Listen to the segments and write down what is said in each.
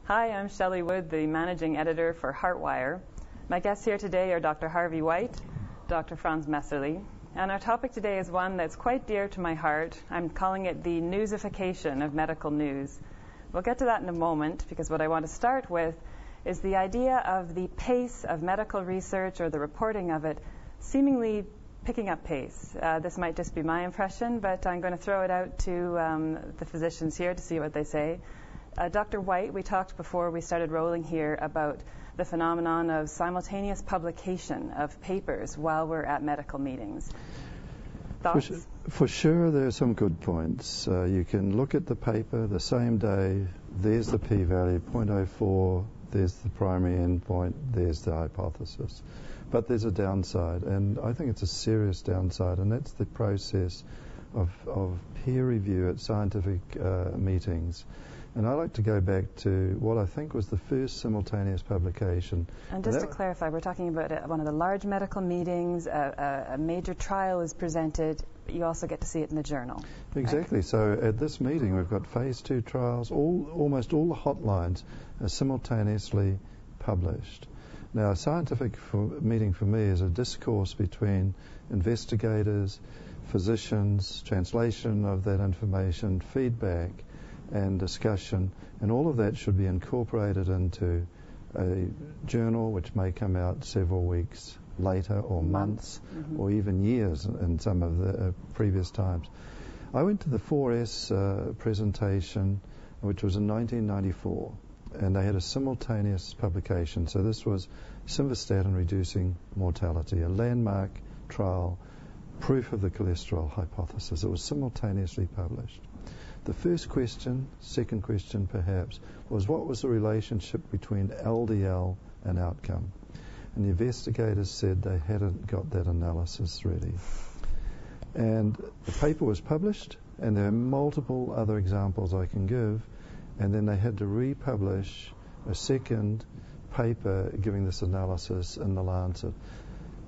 Hi, I'm Shelley Wood, the managing editor for Heartwire. My guests here today are Dr. Harvey White, Dr. Franz Messerli, and our topic today is one that's quite dear to my heart. I'm calling it the newsification of medical news. We'll get to that in a moment, because what I want to start with is the idea of the pace of medical research or the reporting of it seemingly picking up pace. This might just be my impression, but I'm going to throw it out to the physicians here to see what they say. Dr. White, we talked before we started rolling here about the phenomenon of simultaneous publication of papers while we're at medical meetings. Thoughts? For sure, there are some good points. You can look at the paper the same day. There's the p-value, 0.04. There's the primary endpoint. There's the hypothesis. But there's a downside, and I think it's a serious downside, and that's the process of peer review at scientific meetings. And I like to go back to what I think was the first simultaneous publication. And just to clarify, we're talking about one of the large medical meetings, a major trial is presented, but you also get to see it in the journal. Exactly. Right? So at this meeting, we've got phase 2 trials. Almost all the hotlines are simultaneously published. Now, a scientific meeting for me is a discourse between investigators, physicians, translation of that information, feedback, and discussion, and all of that should be incorporated into a journal which may come out several weeks later, or months, or even years in some of the previous times. I went to the 4S presentation, which was in 1994, and they had a simultaneous publication. So this was simvastatin reducing mortality, a landmark trial, proof of the cholesterol hypothesis. It was simultaneously published. The first question, second question perhaps, was what was the relationship between LDL and outcome? And the investigators said they hadn't got that analysis ready. And the paper was published, and there are multiple other examples I can give, and then they had to republish a second paper giving this analysis in the Lancet.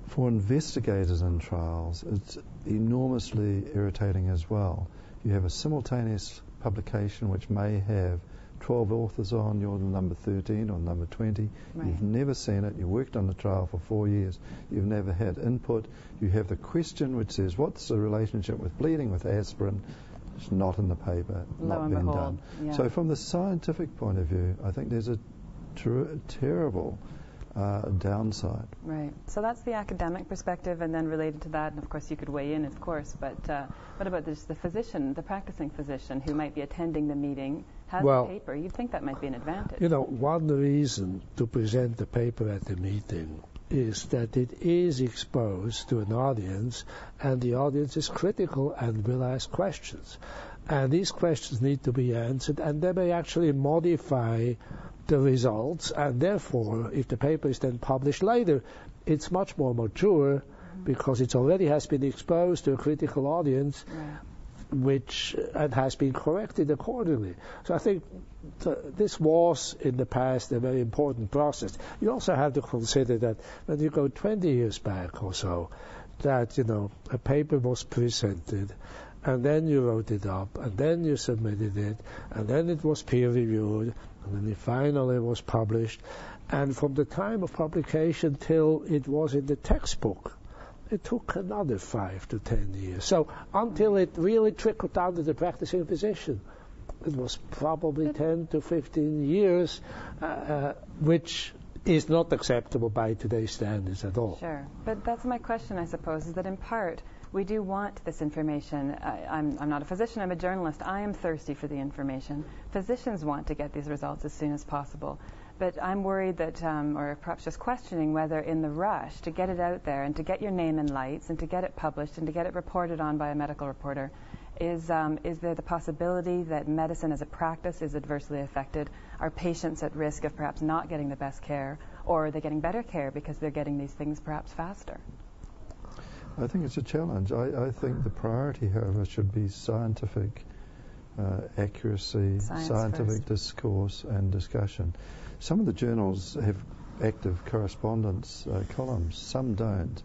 For investigators in trials, it's enormously irritating as well. You have a simultaneous publication which may have 12 authors on, you're the number 13 or number 20. Right. You've never seen it. You worked on the trial for 4 years. You've never had input. You have the question which says, what's the relationship with bleeding with aspirin? It's not in the paper, not been done. Yeah. So from the scientific point of view, I think there's a terrible downside. Right. So that's the academic perspective, and then related to that, and of course you could weigh in, of course, but what about the physician, the practicing physician who might be attending the meeting, has the paper? You'd think that might be an advantage. You know, one reason to present the paper at the meeting is that it is exposed to an audience, and the audience is critical and will ask questions. And these questions need to be answered, and they may actually modify the results, and therefore, if the paper is then published later, it's much more mature because it already has been exposed to a critical audience, which and has been corrected accordingly. So I think this was in the past a very important process. You also have to consider that when you go 20 years back or so, that a paper was presented, and then you wrote it up, and then you submitted it, and then it was peer-reviewed, and then it finally was published. And from the time of publication till it was in the textbook, it took another 5 to 10 years. So until it really trickled down to the practicing physician, it was probably 10 to 15 years, which is not acceptable by today's standards at all. Sure. But that's my question, I suppose, is that in part, we do want this information. I'm not a physician, I'm a journalist. I am thirsty for the information. Physicians want to get these results as soon as possible. But I'm worried that, or perhaps just questioning whether in the rush to get it out there and to get your name in lights and to get it published and to get it reported on by a medical reporter, is there the possibility that medicine as a practice is adversely affected? Are patients at risk of perhaps not getting the best care, or are they getting better care because they're getting these things perhaps faster? I think it's a challenge. I think the priority, however, should be scientific accuracy, scientific discourse and discussion. Some of the journals have active correspondence columns, some don't.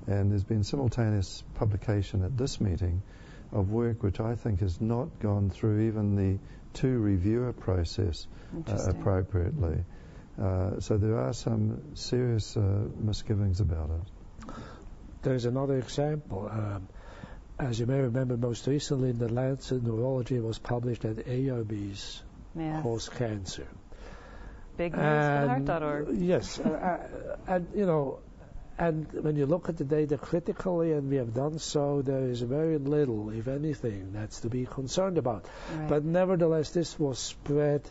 And there's been simultaneous publication at this meeting of work which I think has not gone through even the 2 reviewer process appropriately. So there are some serious misgivings about it. There's another example. As you may remember, most recently in the Lancet Neurology was published that ARBs cause cancer. Big news for heart.org. Yes, and when you look at the data critically, and we have done so, there is very little, if anything, that's to be concerned about. Right. But nevertheless, this was spread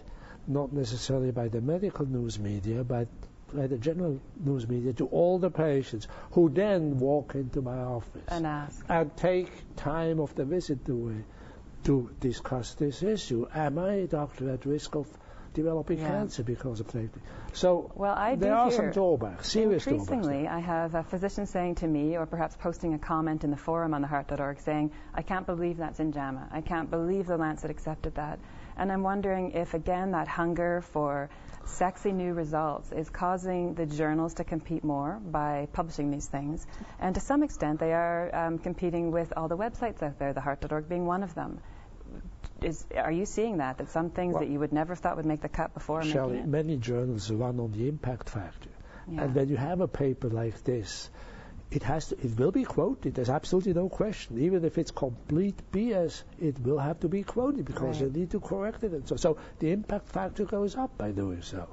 not necessarily by the medical news media, but by the general news media to all the patients, who then walk into my office and ask and take time of the visit to discuss this issue. Am I, doctor, at risk of developing cancer because of safety? So there are some drawbacks, serious drawbacks. Increasingly, I have a physician saying to me, or perhaps posting a comment in the forum on the heart.org saying, I can't believe that's in JAMA. I can't believe the Lancet accepted that. And I'm wondering if, again, that hunger for sexy new results is causing the journals to compete more by publishing these things. And to some extent, they are competing with all the websites out there, the heart.org being one of them. Are you seeing that some things that you would never thought would make the cut before Shelley, making it? Many journals run on the impact factor. Yeah. And when you have a paper like this, it will be quoted. There's absolutely no question. Even if it's complete BS, it will have to be quoted because you need to correct it. And so the impact factor goes up by doing so.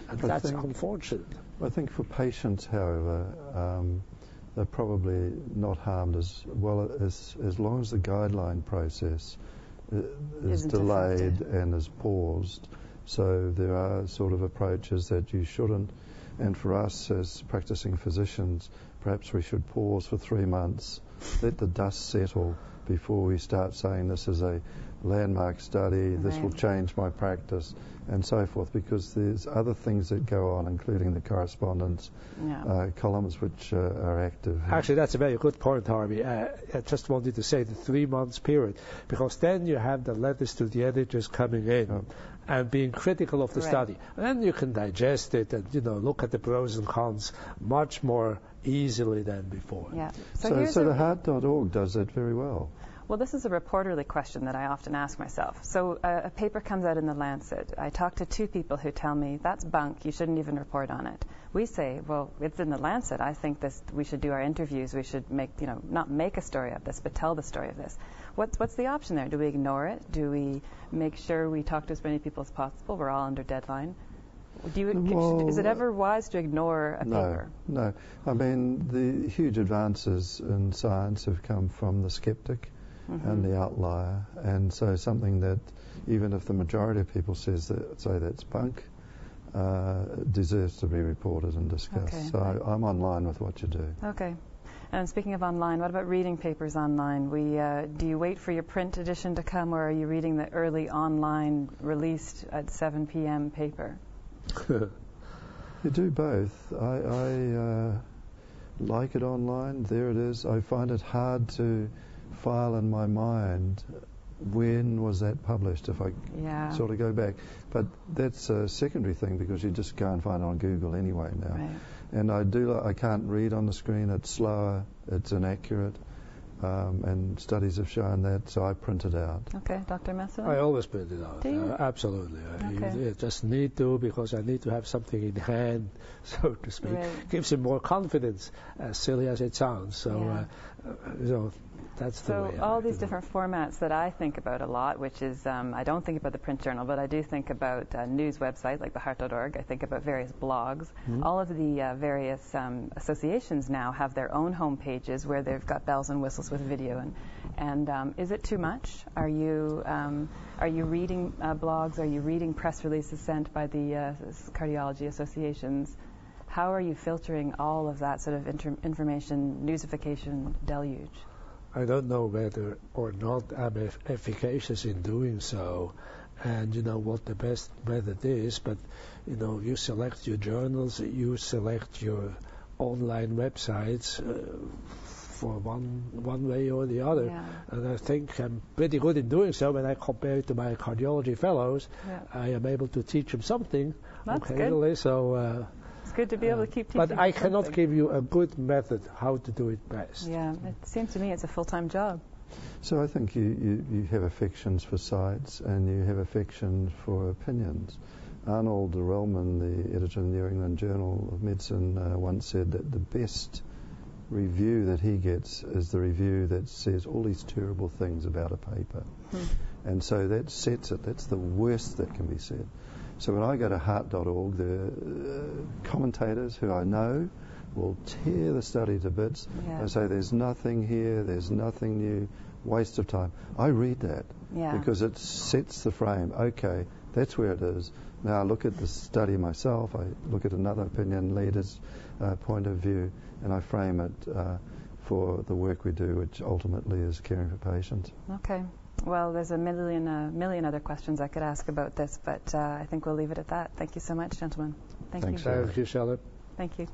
And that's unfortunate. I think for patients, however, they're probably not harmed as well as long as the guideline process is delayed and is paused. So there are sort of approaches that you shouldn't. And for us as practicing physicians, perhaps we should pause for 3 months, let the dust settle before we start saying this is a landmark study, this will change my practice, and so forth, because there's other things that go on, including the correspondence columns which are active. Actually, that's a very good point, Harvey. I just wanted to say the 3 months period, because then you have the letters to the editors coming in and being critical of the study. And then you can digest it and, look at the pros and cons much more easily than before. Yeah. So the heart.org does that very well. Well, this is a reporterly question that I often ask myself. So a paper comes out in the Lancet. I talk to 2 people who tell me, that's bunk, you shouldn't even report on it. We say, well, it's in the Lancet. I think we should do our interviews. We should not make a story of this, but tell the story of this. What's the option there? Do we ignore it? Do we make sure we talk to as many people as possible? We're all under deadline. Is it ever wise to ignore a paper? No. I mean, the huge advances in science have come from the skeptic and the outlier, and so something that even if the majority of people say that's bunk, deserves to be reported and discussed. Okay. So I'm online with what you do. Okay. And speaking of online, what about reading papers online? Do you wait for your print edition to come, or are you reading the early online released at 7 p.m. paper? You do both. I like it online. There it is. I find it hard to file in my mind when was that published if I sort of go back. But that's a secondary thing because you just go and find it on Google anyway now. Right. And I can't read on the screen. It's slower. It's inaccurate. And studies have shown that, so I print it out. Okay, Dr. Messerli? I always print it out. Do you? Absolutely. Okay. I just need to, because I need to have something in hand, so to speak. Right. Gives him more confidence, as silly as it sounds. So, that's the way. So all these different formats that I think about a lot, which is I don't think about the print journal, but I do think about a news website like the heart.org. I think about various blogs. All of the various associations now have their own home pages where they've got bells and whistles with video. And is it too much? Are you reading blogs? Are you reading press releases sent by the cardiology associations? How are you filtering all of that sort of information, newsification deluge? I don't know whether or not I'm efficacious in doing so, and what the best method is, but you select your journals, you select your online websites for one way or the other, and I think I'm pretty good in doing so. When I compare it to my cardiology fellows, I am able to teach them something occasionally. So it's good to be able to keep teaching. But I cannot give you a good method how to do it best. Yeah, it seems to me it's a full-time job. So I think you have affections for sights and you have affection for opinions. Arnold Rellman, the editor of the New England Journal of Medicine, once said that the best review that he gets is the review that says all these terrible things about a paper. And so that sets it. That's the worst that can be said. So when I go to heart.org, the commentators who I know will tear the study to bits and say there's nothing here, there's nothing new, waste of time. I read that because it sets the frame. Okay, that's where it is. Now I look at the study myself, I look at another opinion leader's point of view, and I frame it for the work we do, which ultimately is caring for patients. Okay. Well, there's a million other questions I could ask about this, but I think we'll leave it at that. Thank you so much, gentlemen. Thank you. Thank you, Shelley. Thank you.